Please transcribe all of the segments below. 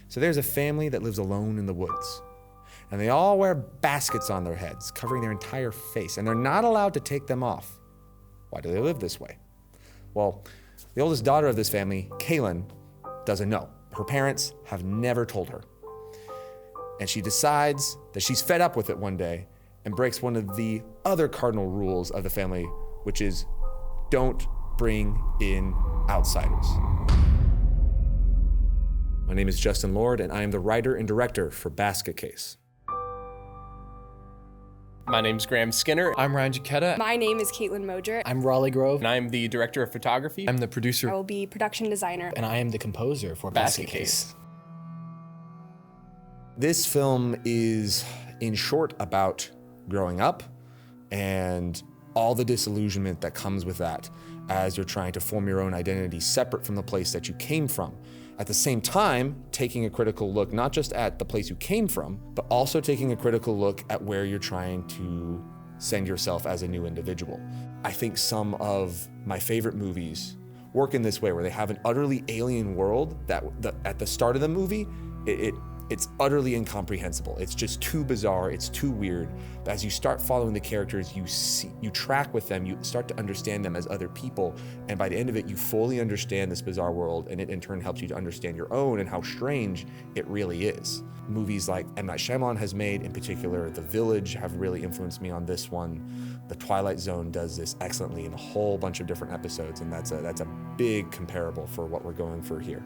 So there's a family that lives alone in the woods, and they all wear baskets on their heads, covering their entire face, and they're not allowed to take them off. Why do they live this way? Well, the oldest daughter of this family, Kaelyn, doesn't know. Her parents have never told her. And she decides that she's fed up with it one day and breaks one of the other cardinal rules of the family, which is don't bring in outsiders. My name is Justin Lord, and I am the writer and director for Basketcase. My name's Graham Skinner. I'm Ryan Giacchetta. My name is Caitlin Mojer. I'm Raleigh Grove. And I'm the director of photography. I'm the producer. I will be production designer. And I am the composer for Basketcase. This film is, in short, about growing up and all the disillusionment that comes with that as you're trying to form your own identity separate from the place that you came from. At the same time, taking a critical look not just at the place you came from, but also taking a critical look at where you're trying to send yourself as a new individual. I think some of my favorite movies work in this way, where they have an utterly alien world that at the start of the movie, it's utterly incomprehensible. It's just too bizarre, it's too weird. But as you start following the characters, you track with them, you start to understand them as other people, and by the end of it, you fully understand this bizarre world, and it in turn helps you to understand your own and how strange it really is. Movies like M. Night Shyamalan has made, in particular The Village, have really influenced me on this one. The Twilight Zone does this excellently in a whole bunch of different episodes, and that's a big comparable for what we're going for here.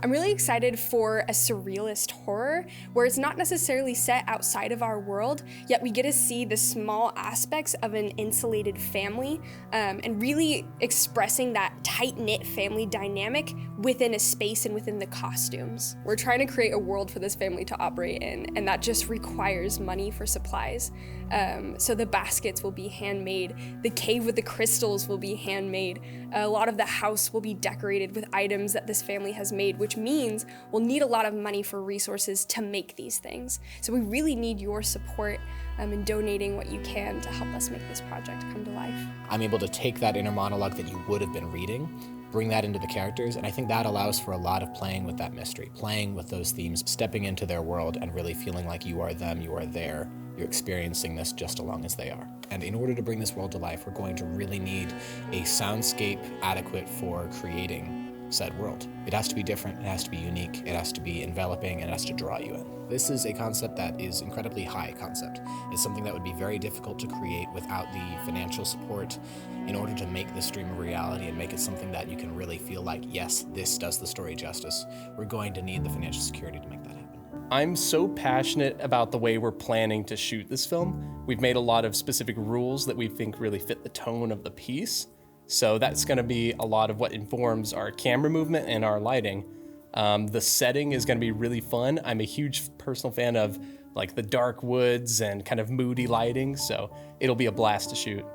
I'm really excited for a surrealist horror where it's not necessarily set outside of our world, yet we get to see the small aspects of an insulated family and really expressing that tight-knit family dynamic within a space and within the costumes. We're trying to create a world for this family to operate in, and that just requires money for supplies. So the baskets will be handmade, the cave with the crystals will be handmade, a lot of the house will be decorated with items that this family has made, which means we'll need a lot of money for resources to make these things. So we really need your support in donating what you can to help us make this project come to life. I'm able to take that inner monologue that you would have been reading, bring that into the characters, and I think that allows for a lot of playing with that mystery, playing with those themes, stepping into their world and really feeling like you are them, you are there, you're experiencing this just along as they are. And in order to bring this world to life, we're going to really need a soundscape adequate for creating said world. It has to be different, it has to be unique, it has to be enveloping, and it has to draw you in. This is a concept that is incredibly high concept. It's something that would be very difficult to create without the financial support in order to make this dream a reality and make it something that you can really feel like, yes, this does the story justice. We're going to need the financial security to make that happen. I'm so passionate about the way we're planning to shoot this film. We've made a lot of specific rules that we think really fit the tone of the piece. So that's going to be a lot of what informs our camera movement and our lighting. The setting is going to be really fun. I'm a huge personal fan of like the dark woods and kind of moody lighting, so it'll be a blast to shoot.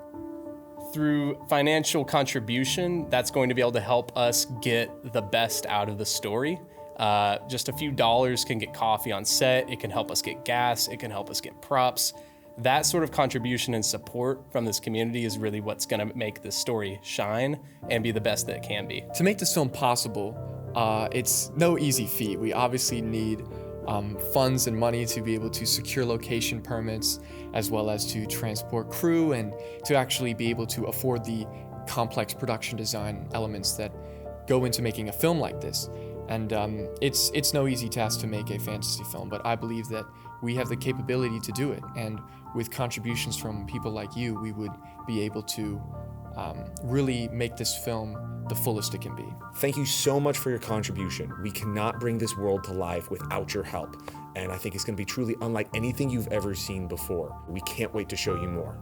Through financial contribution, that's going to be able to help us get the best out of the story. Just a few dollars can get coffee on set, it can help us get gas, it can help us get props. That sort of contribution and support from this community is really what's gonna make this story shine and be the best that it can be. To make this film possible, it's no easy feat. We obviously need funds and money to be able to secure location permits, as well as to transport crew and to actually be able to afford the complex production design elements that go into making a film like this. And it's no easy task to make a fantasy film, but I believe that we have the capability to do it. And with contributions from people like you, we would be able to really make this film the fullest it can be. Thank you so much for your contribution. We cannot bring this world to life without your help. And I think it's going to be truly unlike anything you've ever seen before. We can't wait to show you more.